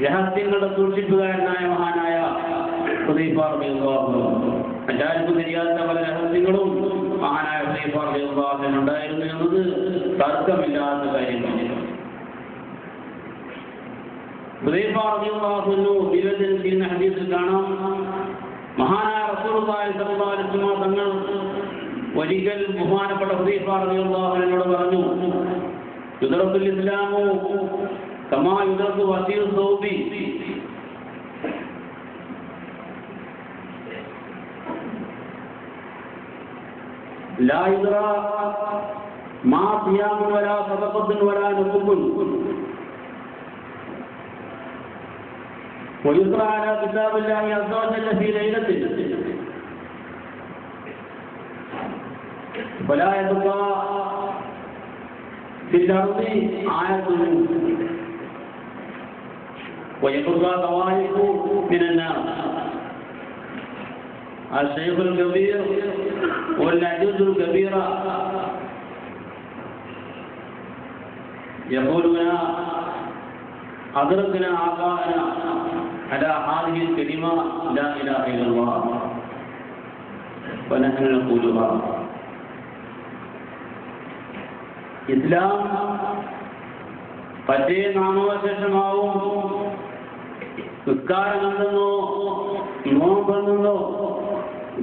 രഹസ്യങ്ങളുടെ സൂക്ഷിപ്പുകാരനായ മഹാനായ ഹുദൈഫ റളിയല്ലാഹു അൻഹു. മറ്റാർക്കും തിരിയാത്ത പല രഹസ്യങ്ങളും മഹാനായ ഹുദൈഫ റളിയല്ലാഹു അൻഹു ഉണ്ടായിരുന്നു എന്നത് തർക്കമില്ലാത്ത കാര്യമാണ്. ഹുദൈഫ റളിയല്ലാഹു അൻഹു നിവേദനം ചെയ്യുന്ന ഹദീസിൽ കാണാം, മഹാനായ റസൂലുള്ളാഹി സ്വല്ലല്ലാഹു അലൈഹി വസല്ലം തങ്ങൾ ഒരിക്കൽ ബഹുമാനപ്പെട്ട ഹുദൈഫ റളിയല്ലാഹു അൻഹുവിനോട് പറഞ്ഞു, യുദ്റത്തുൽ ഇസ്ലാമു കമാ യുദ്റത്തു വസീഉ സൗബി, ലാ യുദ്റാ മാ സിയാമുൻ വലാ സദഖത്തുൻ വലാ നുസുകുൻ ويقرأ على كتاب الله عز وجل في ليلة ولا يبقى في الأرض آية ويبقى طوائف من الناس. الشيخ الكبير والعجوز الكبيرة يقولون أدركنا آباءنا على هذه الكلمة لا إله إلا الله ونحن نقولها. ഇസ്ലാം പറ്റേ നാമവശേഷമാവും നിസ്കാരം എന്തെന്നോ നോമ്പെന്നോ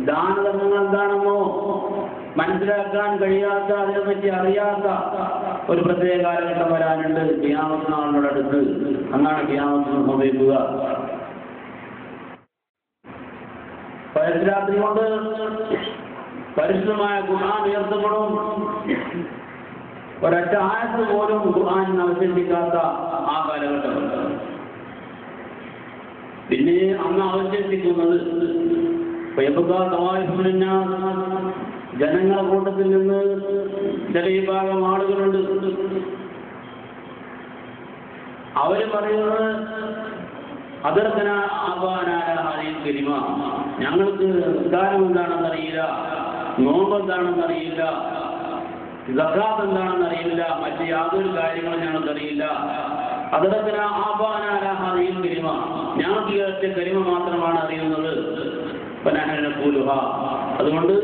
ദാനധർമ്മങ്ങൾ എന്താണെന്നോ മനസ്സിലാക്കാൻ കഴിയാത്ത, അതിനെപ്പറ്റി അറിയാത്ത ഒരു പ്രത്യേക കാലഘട്ടം വരാനുണ്ട്. ഖിയാമത്ത് നാളിനോട് അടുത്ത് അന്നാണ് ഖിയാമത്ത് സംഭവിക്കുക. പരസ്രാത്രി കൊണ്ട് പരിശുദ്ധമായ ഖുർആൻ ഉയർത്തപ്പെടും. ഒരൊറ്റ ആയത്ത് പോലും ഖുർആനിന് അവശേഷിക്കാത്ത ആ കാലഘട്ടമുണ്ട്. പിന്നെ അന്ന് അവശേഷിക്കുന്നത് ജനങ്ങളുടെ കൂട്ടത്തിൽ നിന്ന് ചില വിഭാഗം ആളുകളുണ്ട്. അവര് പറയുന്നത് അതിർക്കന ആബാനായ ഹദീൽ കലിമ, ഞങ്ങൾക്ക് നിസ്കാരം എന്താണെന്നറിയില്ല, നോമ്പ് എന്താണെന്നറിയില്ല, സക്കാത്ത് എന്താണെന്നറിയില്ല, മറ്റ് യാതൊരു കാര്യങ്ങളും ഞങ്ങൾക്കറിയില്ല. അതിർക്കന ആബാനായ ഹദീൽ കലിമ, ഞങ്ങൾക്ക് ഈ ഒറ്റ കലിമ മാത്രമാണ് അറിയുന്നത്. അതുകൊണ്ട്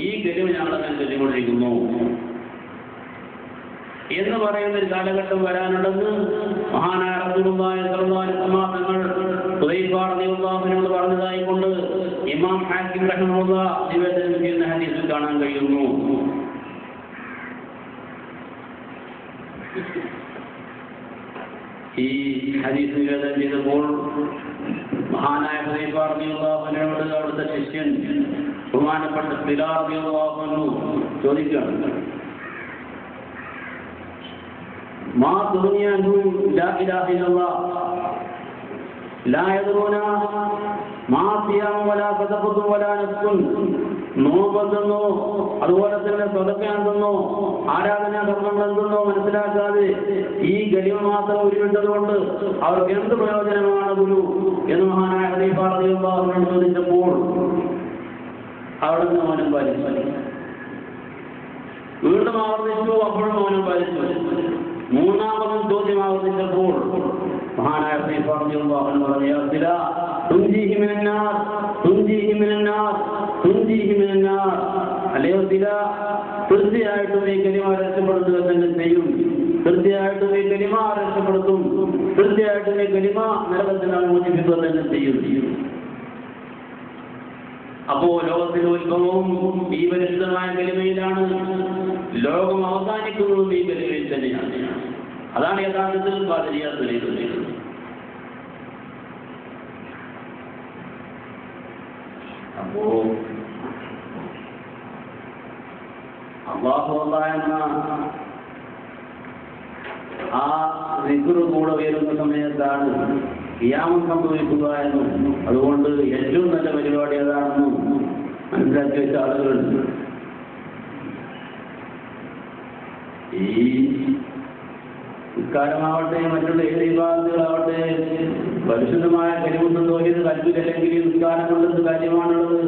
ഈ കലിമ ഞങ്ങളങ്ങനെ ചൊല്ലിക്കൊണ്ടിരിക്കുന്നു എന്ന് പറയുന്ന ഒരു കാലഘട്ടം വരാനുണ്ടെന്ന് മഹാനായ റസൂലുള്ളാഹി സ്വല്ലല്ലാഹു അലൈഹി വസല്ലം തങ്ങൾ ഹുദൈഫ റളിയല്ലാഹു അൻഹു പറഞ്ഞതായി കൊണ്ട് ഇമാം ഹാക്കിം റഹിമഹുല്ലാഹ് നിവേദനം ചെയ്യുന്ന ഹദീസിൽ കാണാൻ കഴിയുന്നു. ഈ ഹദീസ് നിവേദനം ചെയ്തപ്പോൾ മഹാനായ ഹുദൈഫ റളിയല്ലാഹു അൻഹുവിനോട് അവിടുത്തെ ശിഷ്യൻ ബഹുമാനപ്പെട്ട ബിലാൽ റളിയല്ലാഹു അൻഹു ചോദിക്കുകയാണ്, മാ ദുനിയാഹു ലാ ഇലാഹ ഇല്ലല്ലാഹ് ലാ യദ്റൂന മാ സിയാം വലാ സദഖത്തു വലാ നസ്കുൻ, നോമ്പെന്നോ അതുപോലെ തന്നെ സ്വതക്കെന്തെന്നോ ആരാധനാ കർമ്മങ്ങൾ എന്തെന്നോ മനസ്സിലാക്കാതെ ഈ ഗലിമ മാത്രം ഉരുവിട്ടത് കൊണ്ട് അവർക്ക് എന്ത് പ്രയോജനമാണ് ഗുരു എന്ന് മഹാനായ ഹുദൈഫ റളിയല്ലാഹു അൻഹു ചോദിച്ചപ്പോൾ അവിടെ നിന്ന് മൗനം പാലിച്ചു. വീണ്ടും ആവർത്തിച്ചു, അപ്പോഴും മൗനം പാലിച്ചു. മൂന്നാമതും ചോദ്യം ആവർത്തിച്ചപ്പോൾ മഹാനായ ഹുദൈഫ റളിയല്ലാഹു അൻഹു പറഞ്ഞു, തുൻജീഹി മിനന്നാർ തുൻജീഹി മിനന്നാർ തുൻജീഹി മിനന്നാർ, അല്ലയോ ദില, തീർച്ചയായിട്ടും ഈ കലിമ രക്ഷപ്പെടുത്തുക തന്നെ ചെയ്യും, തീർച്ചയായിട്ടും ഈ കലിമ രക്ഷപ്പെടുത്തും, തീർച്ചയായിട്ടും ഈ കലിമ നരകത്തിനാണ് മോചിപ്പിക്കുക തന്നെ ചെയ്യും. അപ്പോ ലോകത്തിന്റെ ഉത്ഭവവും ഈ പരിശുദ്ധമായ കലിമയിലാണ്, ലോകം അവസാനിക്കുന്നതും ഈ കലിമയിൽ തന്നെയാണ്. അതാണ് യഥാർത്ഥത്തിൽ ഖാദിരിയ്യ തെളിയിക്കുന്നത്. അപ്പോ അല്ലാഹു എന്ന ആ ദിക്ർ കൂടെ വരുന്ന സമയത്താണ് ഖിയാമത്ത് സംഭവിക്കുക എന്നും അതുകൊണ്ട് ഏറ്റവും നല്ല പരിപാടി അതാണെന്നും മനസ്സിലാക്കി വെച്ച ആളുകളുണ്ട്. ഈ നിസ്കാരമാവട്ടെ മറ്റുള്ള ഏത് വിഭാഗങ്ങളാവട്ടെ പരിശുദ്ധമായ കലിമത്ത് തൗഹീദ് കൽബിലല്ലെങ്കിൽ നിസ്കാരം കൊണ്ടെന്ത് കാര്യമാണുള്ളത്?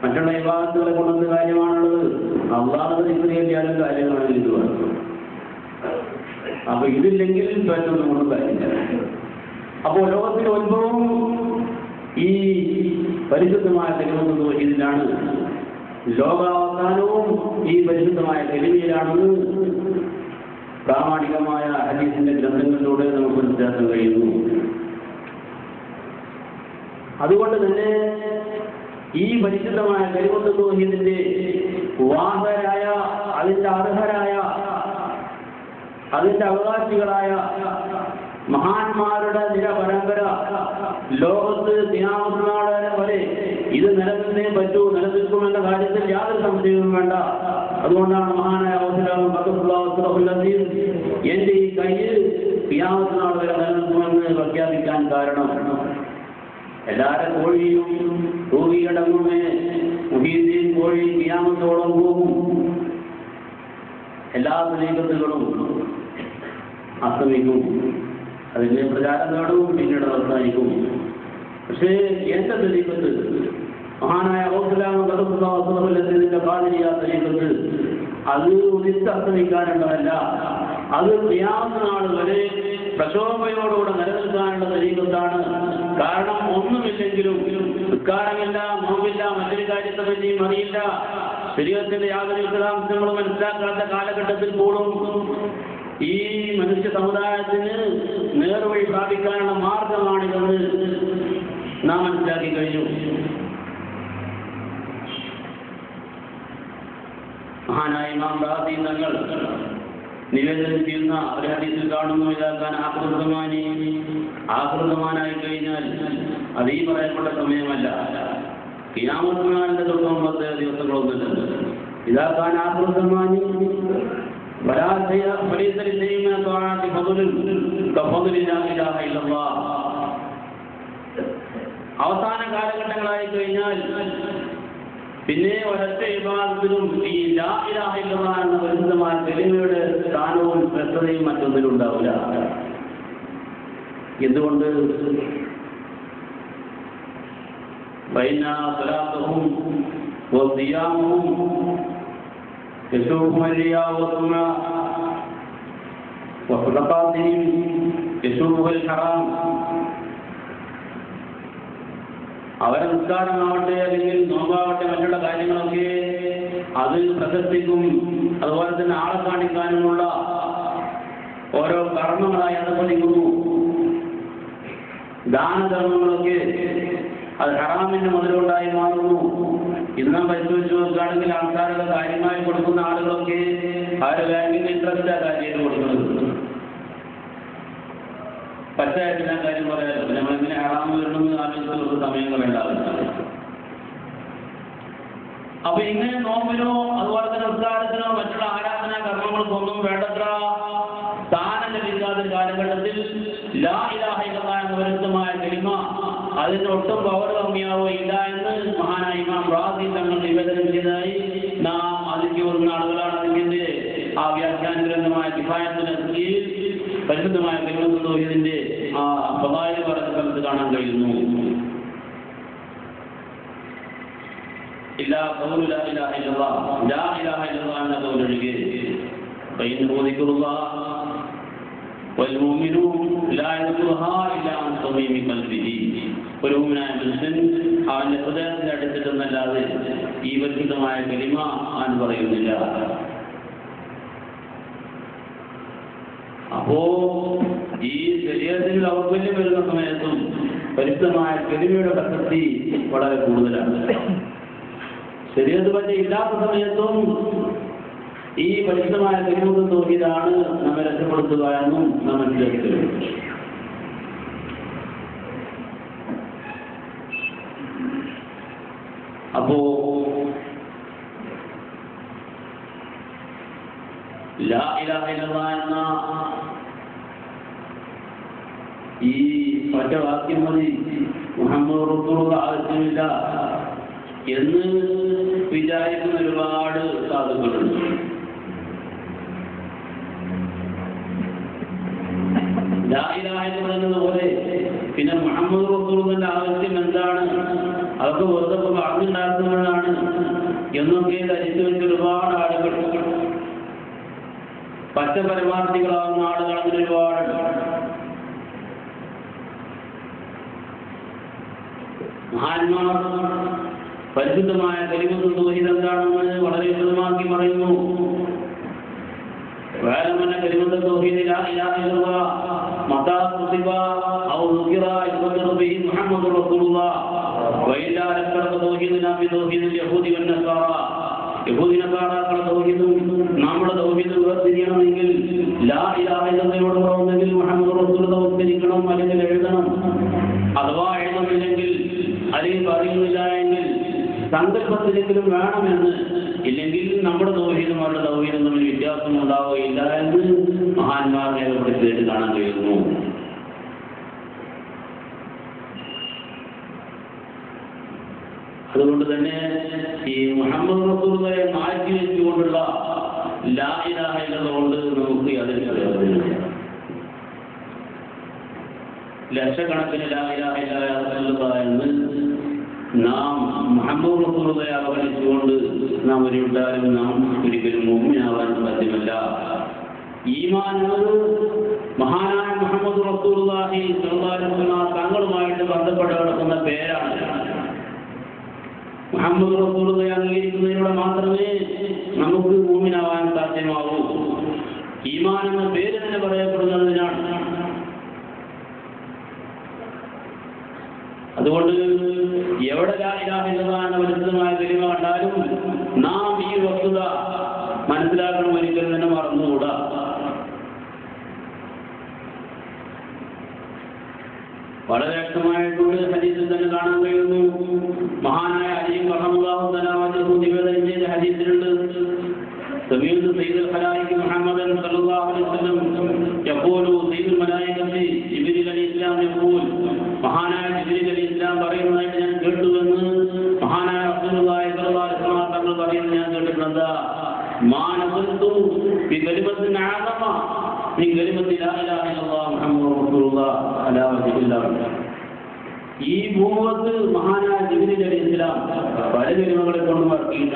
മറ്റുള്ള വിഭാഗത്തുകളെ കൊണ്ടെന്ത് കാര്യമാണുള്ളത്? അള്ളാഹുവിനെ ദിക്ർ ചെയ്യാനും കാര്യങ്ങളാണ് ഇത്. അപ്പൊ ഇതില്ലെങ്കിൽ പറ്റുന്ന കൊണ്ടും കാര്യമില്ല. അപ്പോൾ ലോകത്തിന്റെ ഉത്ഭവം ഈ പരിശുദ്ധമായ കലിമത്ത് തൗഹീദിലാണ്, ലോകാവസാനവും ഈ പരിശുദ്ധമായ കലിമയിലാണെന്ന് പ്രാമാണികമായ ഹദീസിന്റെ ഗ്രന്ഥങ്ങളിലൂടെ നമുക്ക് മനസ്സിലാക്കാൻ കഴിയുന്നു. അതുകൊണ്ട് തന്നെ ഈ പരിശുദ്ധമായ കലിമത്ത് തൗഹീദിന്റെ വാഹകരായ, അതിന്റെ അർഹരായ, അതിന്റെ അവകാശികളായ മഹാന്മാരുടെ നിരപരമ്പര ലോകത്ത് ഖിയാമത്ത് നാൾ വരെ ഇത് നിലനിന്നേ പറ്റൂ, നിലനിൽക്കുമെന്ന കാര്യത്തിൽ യാതൊരു സംശയവും വേണ്ട. അതുകൊണ്ടാണ് മഹാനായ എന്റെ ഈ കയ്യിൽ ഖിയാമത്ത് നാൾ വരെ നിലനിൽക്കുമെന്ന് പ്രഖ്യാപിക്കാൻ കാരണം. എല്ലാവരും കോഴിയും തൂവിയടങ്ങുമേ, മുഹീദ്ദീൻ കോഴി ഖിയാമത്തോളം പോകും, എല്ലാ തരീഖത്തുകളും അസ്തമിക്കും, അതിന്റെ പ്രചാരം നേടും, പിന്നീട് അവസാനിക്കും. പക്ഷേ എന്റെ തരീഖത്ത്, മഹാനായ ഖാദിരിയ്യ തരീഖത്ത്, അത് ഉദിച്ച് അസ്തമിക്കാനുള്ളതല്ല, അത് ഖിയാമത്ത് നാൾ വരെ പ്രശോഭയോടുകൂടെ നിലനിൽക്കാനുള്ള തരീഖത്താണ്. കാരണം ഒന്നുമില്ലെങ്കിലും നിസ്കാരമില്ല, നോമ്പില്ല, മറ്റൊരു കാര്യത്തെ പറ്റിയും അറിയില്ല, ശരീരത്തിന്റെ യാതൊരു വിശദാംശങ്ങളും മനസ്സിലാക്കാത്ത കാലഘട്ടത്തിൽ പോലും ഈ മനുഷ്യ സമുദായത്തിന് നേർവഴി സ്ഥാപിക്കാനുള്ള മാർഗമാണിതെന്ന് നാം മനസ്സിലാക്കി കഴിഞ്ഞു. മഹാനായ ഇമാം റാസി തങ്ങൾ നിവേദനം ചെയ്യുന്ന ഒരു ഹദീസിൽ കാണുന്നു, ഇതാക്കാൻ ആകൃതമാനായി കഴിഞ്ഞാൽ അത് ഈ പറയപ്പെട്ട സമയമല്ല, ഖിയാമത്ത് നാളിന്റെ തൊട്ട് മുമ്പത്തെ ദിവസങ്ങളൊന്നുമില്ല. ഇതാക്കാൻ ആകൃതമാനി അവസാന കാലഘട്ടങ്ങളായി കഴിഞ്ഞാൽ പിന്നെ ഒരൊറ്റ ഇബാദത്തിനും ഈ ലാ ഇലാഹ ഇല്ലല്ലാഹ് എന്ന പരിശുദ്ധമായ കലിമയുടെ സ്ഥാനവും ശ്രദ്ധയും മറ്റൊന്നിലും ഉണ്ടാവില്ല. എന്തുകൊണ്ട്? ബൈന സ്വലാത്തുഹും വസിയാമുഹും യശൂഹും അരിയാ വസുമ വസദഖാതിഹിം യശൂഹുൽ ഹറാം. അവരെ നിസ്കാരമാവട്ടെ, അല്ലെങ്കിൽ നോമ്പാവട്ടെ, മറ്റുള്ള കാര്യങ്ങളൊക്കെ അതിൽ പ്രശസ്തിക്കും അതുപോലെ തന്നെ ആളെ കാണിക്കാനുമുള്ള ഓരോ കർമ്മങ്ങളായി അനുഭവിക്കുന്നു. ദാനധർമ്മങ്ങളൊക്കെ അത് ഹറാമിന്റെ മുതലുണ്ടായി മാറുന്നു. ഇന്നും പരിശോധിച്ച് നോക്കുകയാണെങ്കിൽ ആൾക്കാരുടെ കാര്യമായി കൊടുക്കുന്ന ആളുകളൊക്കെ അവരുടെ ബാങ്കിന്റെ ഇൻട്രസ്റ്റ് കാര്യം കൊടുക്കുന്നത്. പച്ചയായിട്ട് ഞാൻ കാര്യം പറയാമല്ലോ, നമ്മളെങ്ങനെ ഹറാമ് വരണമെന്ന് ആലോചിച്ച് സമയങ്ങൾ ഉണ്ടാവില്ല. അപ്പൊ ഇങ്ങനെ നോമ്പിനോ അതുപോലെ തന്നെ നിസ്കാരത്തിനോ മറ്റുള്ള ആരാധനാ കർമ്മങ്ങൾക്കൊന്നും വേണ്ടത്ര സ്ഥാനം ലഭിക്കാത്ത കാലഘട്ടത്തിൽ ലാ ഇലാഹ ഇല്ലല്ലാഹ് എന്ന പരിശുദ്ധമായ കലിമ അതിന്റെ ഒട്ടും പവർ കമ്മിയാവുകയില്ല എന്ന് മഹാനായ ഇമാം റാസി തങ്ങൾ നിവേദനം ചെയ്തതായി നാം അതിലേക്ക് വരുന്ന ആളുകളാണ്. അതിന്റെ ആ വ്യാഖ്യാന ഗ്രന്ഥമായ കിഫായത്തുൽ അസ്കീൽ പരിശുദ്ധമായ കലിമത്തുൽ തൗഹീദിന്റെ ആ ഫളായിൽ പറഞ്ഞ സ്ഥലത്ത് കാണാൻ കഴിയുന്നു. ഇല്ലാ ഖൗലു ലാ ഇലാഹ ഇല്ലല്ലാഹ്, ലാ ഇലാഹ ഇല്ലല്ലാഹ് എന്ന ഖൗലൊഴികെ ഫഇന്നഹു ദിക്റുല്ലാഹ് വൽമുഅ്മിനൂൻ ലാ യദ്ഖുലുഹാ ഇല്ലാ അൻ സമീമി ഖൽബിഹി. ഒരു മുഅ്മിനായ മനുഷ്യൻ അവന്റെ ഹൃദയത്തിൽ അടുത്തിട്ടെന്നല്ലാതെ ഈ പരിശുദ്ധമായ കലിമ അവൻ പറയുന്നില്ല. അപ്പോ ഈ ശരീരത്തിൽ ദൗർബല്യം വരുന്ന സമയത്തും പരിശുദ്ധമായ കലിമയുടെ പ്രസക്തി വളരെ കൂടുതലാണ്. ശരീരത്ത് പറ്റി ഇല്ലാത്ത സമയത്തും ഈ പരിശുദ്ധമായ കലിമത്തുൽ തൗഹീദാണ് നമ്മെ രക്ഷപ്പെടുത്തുക എന്നും നാം മനസ്സിലാക്കിയിട്ടുണ്ട്. അപ്പോ ലാ ഇലാഹ ഇല്ലല്ലാഹ് എന്ന ഈ ഒറ്റ വാക്യം മതി, മുഹമ്മദ് റസൂലുള്ളാഹി ആവശ്യമില്ല എന്ന് വിചാരിക്കുന്ന ഒരുപാട് സാധുക്കളുണ്ട്. ലാ ഇലാഹ എന്ന് പറയുന്നത് പോലെ പിന്നെ മുഹമ്മദ് റസൂലുള്ളാഹിന്റെ ആവശ്യം എന്താണ്, അതൊക്കെ വെറുതെ പറഞ്ഞുണ്ടാക്കുന്നതാണ് എന്നൊക്കെ ധരിച്ചു വെച്ച ഒരുപാട് ആളുകൾ, പച്ച പരമാർത്ഥികളാകുന്ന ആളുകൾ മഹാന്മാർ പരിശുദ്ധമായ കലിമത്തുൽ തൗഹീദ് എന്താണെന്ന് വളരെ വിശദമാക്കി പറയുന്നു. വഅലമന കലിമത്തുൽ തൗഹീദ് ലാ ഇലാഹ ഇല്ലല്ലാഹ് മതാ കുതിബ ഔ ദുകിറ യുദറു ബിഹി മുഹമ്മദുർ റസൂലുള്ളാഹ് വഇല്ലാ ലക്കറ തൗഹീദുനാ ബി തൗഹീദിൽ യഹൂദി വൻ നസാറ. യഹൂദി നസാറാക്കളുടെ തൗഹീദും നമ്മുടെ തൗഹീദും വേർതിരിയണമെങ്കിൽ ലാ ഇലാഹ ഇല്ലല്ലാഹയോട് പറയുന്നെങ്കിൽ മുഹമ്മദുർ റസൂലുള്ളാഹ് ഉച്ചരിക്കണം, അല്ലെങ്കിൽ എഴുതണം. അഥവാ എഴുതുന്നില്ലെങ്കിൽ അല്ലെങ്കിൽ പറയുന്നില്ല എങ്കിൽ സങ്കല്പത്തിലെങ്കിലും വേണമെന്ന്, ഇല്ലെങ്കിൽ നമ്മുടെ തൗഹീദും അവരുടെ തൗഹീദും തമ്മിൽ വ്യത്യാസം ഉണ്ടാവുകയില്ല എന്ന് മഹാന്മാർ രേഖപ്പെടുത്തിയിട്ട് കാണാൻ കഴിയുന്നു. അതുകൊണ്ട് തന്നെ ഈ മുഹമ്മദ് റസൂലുള്ളാഹിയെ മാറ്റി വെച്ചുകൊണ്ടുള്ള ലാ ഇലാഹ ഇല്ലല്ലാഹ് കൊണ്ട് നമുക്ക് യാതൊരു പ്രയോജനമില്ല. ലക്ഷക്കണക്കിന് ലാ ഇലാഹ ഇല്ലല്ലാഹ് എന്ന് നാം മുഹമ്മദ് റസൂലുള്ളാഹിയെ അവഗണിച്ചുകൊണ്ട് നാം ഒരുവിട്ടാലും നാം ഒരിക്കലും മുഅ്മിനാവാൻ സാധ്യമല്ല. ഈമാൻ എന്നത് മഹാനായ മുഹമ്മദ് റസൂലുള്ളാഹി സ്വല്ലല്ലാഹു അലൈഹി വസല്ലം തങ്ങളുമായിട്ട് ബന്ധപ്പെട്ട് കിടക്കുന്ന പേരാണ്. മുഹമ്മദ് റസൂലുള്ളാഹിയെ അംഗീകരിക്കുന്നതിലൂടെ മാത്രമേ നമുക്ക് മുഅ്മിനാവാൻ സാധ്യമാവൂ. ഈമാൻ എന്ന പേര് തന്നെ പറയപ്പെടുന്നതിനാണ്. അതുകൊണ്ട് എവിടെ ലാ ഇലാഹ ഇല്ലല്ലാഹ് എന്ന പരിശുദ്ധമായ കലിമ കണ്ടാലും നാം ഈ വസ്തുത മനസ്സിലാക്കണം, ഒരിക്കലും തന്നെ മറന്നുകൂടാ. വളരെ വ്യക്തമായിട്ടുണ്ട്. ഹദീസിൽ തന്നെ കാണാൻ കഴിയുന്നു. മഹാനായ അലി റളിയല്ലാഹു തആല അൻഹു നിവേദനം ചെയ്ത ഹദീസിലുണ്ട്, സമീഅതു സയ്യിദുൽ ഖലായിഖ് മുഹമ്മദൻ സല്ലല്ലാഹു അലൈഹി വസല്ലം യഖൂലു സയ്യിദുൽ മലായികത്തി ജിബ്രീൽ അലൈഹിസ്സലാം യഖൂൽ, മഹാനായ ജിബ്രീൽ അലൈഹിസ്സലാം പറയുന്നതായിട്ട് ഞാൻ കേട്ടുവെന്ന് മഹാനായ റസൂലുള്ളാഹി സ്വല്ലല്ലാഹു അലൈഹി വസല്ലം തങ്ങൾ പറയുന്നത് ഞാൻ കേട്ടിട്ടുണ്ട്. മാ നസൽതു ബി കലിമത്തിൻ അഅദമ മിൻ കലിമത്തി ലാ ഇലാഹ ഇല്ലല്ലാഹ് മുഹമ്മദുർ റസൂലുള്ളാഹ് അലാ വജ്ഹില്ലാഹ്. ഈ ഭൂമുഖത്ത് മഹാനായ ജിബ്രീൽ അലൈഹിസ്സലാം പല കലിമകളെ കൊണ്ട്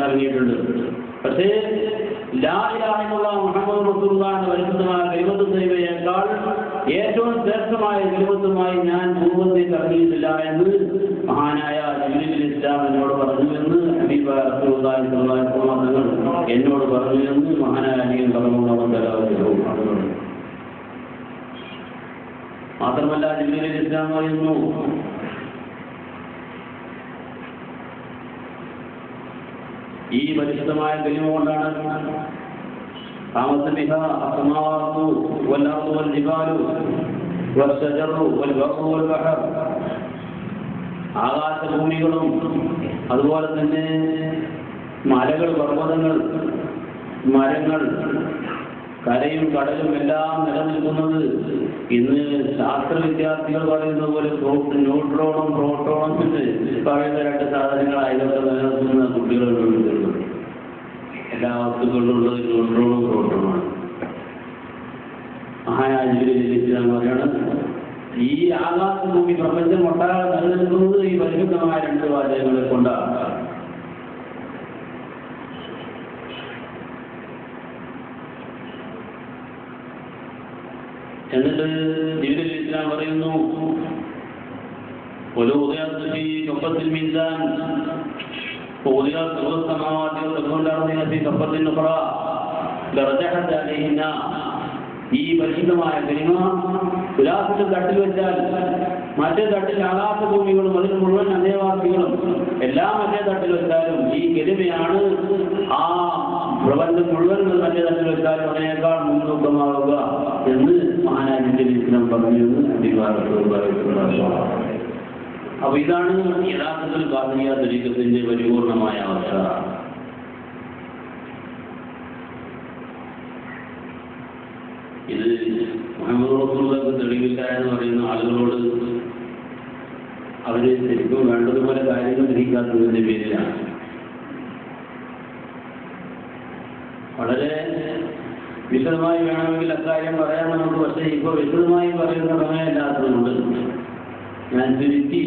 ഇറങ്ങിയിട്ടുണ്ട്. പക്ഷേ ലാ ഇലാഹ ഇല്ലല്ലാഹ് മുഹമ്മദുർ റസൂലുള്ളാഹ് എന്ന പരിശുദ്ധമായ കലിമത്തുൽ തയ്യിബയേക്കാൾ ഏറ്റവും ശ്രേഷ്ഠമായ കലിമത്തുമായി ഞാൻ ഭൂമുഖത്തേക്ക് ഇറങ്ങിയിട്ടില്ല എന്ന് മഹാനായ ജിബ്രീൽ അലൈഹിസ്സലാം എന്നോട് പറഞ്ഞു എന്ന് ഹബീബായ റസൂലുള്ളാഹി സ്വല്ലല്ലാഹു അലൈഹി വസല്ലം തങ്ങൾ എന്നോട് പറഞ്ഞു എന്ന് മഹാനായ അലി റളിയല്ലാഹു തആല പറഞ്ഞു. മാത്രമല്ല ജിബ്രീൽ അലൈഹിസ്സലാം പറയുന്നു, ഈ പരിശുദ്ധമായ കലിമ കൊണ്ടാണ് ആകാശഭൂമികളും അതുപോലെ തന്നെ മലകൾ, പർവ്വതങ്ങൾ, മരങ്ങൾ, കരയും കടലും എല്ലാം നിലനിൽക്കുന്നത്. ഇന്ന് ശാസ്ത്ര വിദ്യാർത്ഥികൾ പറയുന്നത് പോലെ ന്യൂട്രോണും പ്രോട്ടോണും എന്ന് പറയുന്ന രണ്ട് സാധനങ്ങളായതൊക്കെ നിലനിർത്തുന്ന കുട്ടികളുണ്ട്. എല്ലാ വസ്തുക്കളിലുള്ളത് ന്യൂട്രോണും പ്രോട്ടോണുമാണ്. മഹാനായ ജിബ്രീൽ അലൈഹിസ്സലാം പറയാണ്, ഈ ആകാശഭൂമി പ്രപഞ്ചം ഒട്ടാകെ നിലനിൽക്കുന്നത് ഈ പരിശുദ്ധമായ രണ്ട് വാചകങ്ങളെ കൊണ്ടാണ്. എന്നിട്ട് ജിബ്രീൽ അലൈഹിസ്സലാം പറയുന്നു, ഈ പരിശുദ്ധമായ കലിമ തുലാസിന്റെ തട്ടിൽ വെച്ചാൽ മറ്റേ തട്ടിൽ ആകാശഭൂമികളും അതിന് മുഴുവൻ അന്തേവാസികളും എല്ലാം മറ്റേ തട്ടിൽ വെച്ചാലും ഈ കലിമയാണ് ആ പ്രപഞ്ചം മുഴുവൻ മറ്റേ തട്ടിൽ വെച്ചാലും അതിനേക്കാൾ മുൻതൂക്കമാവുക എന്ന് മഹാനായ ജിബ്രീൽ അലൈഹിസ്സലാം പറഞ്ഞു എന്ന്. അപ്പൊ ഇതാണ് യഥാർത്ഥത്തിൽ ഖാദിരിയ തരീഖത്തിന്റെ പരിപൂർണമായ അവസ്ഥ. ഇത് മുഹമ്മദ് റസൂലുള്ളാഹിക്ക് തെളിവില്ല എന്ന് പറയുന്ന ആളുകളോട് അവര് ശരിക്കും വേണ്ടതുപോലെ കാര്യങ്ങൾ ഗ്രഹിക്കാത്തതിന്റെ പേരിലാണ്. വളരെ വിശദമായി വേണമെങ്കിൽ അക്കാര്യം പറയാൻ നമുക്ക്, പക്ഷേ ഇപ്പോൾ വിശദമായി പറയുന്ന സമയമില്ലാത്തതുകൊണ്ട് ഞാൻ ചുരുക്കി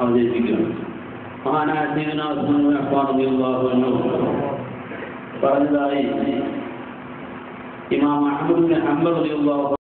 അവതരിപ്പിക്കുന്നു. മഹാനായ സയ്യിദുനാ ഉസ്മാൻ ഇബ്നു അഫ്ഫാൻ റളിയല്ലാഹു അൻഹു പറഞ്ഞതായി ഇമാം അഹ്മദ് ഇബ്നു ഹംബൽ റളിയല്ലാഹു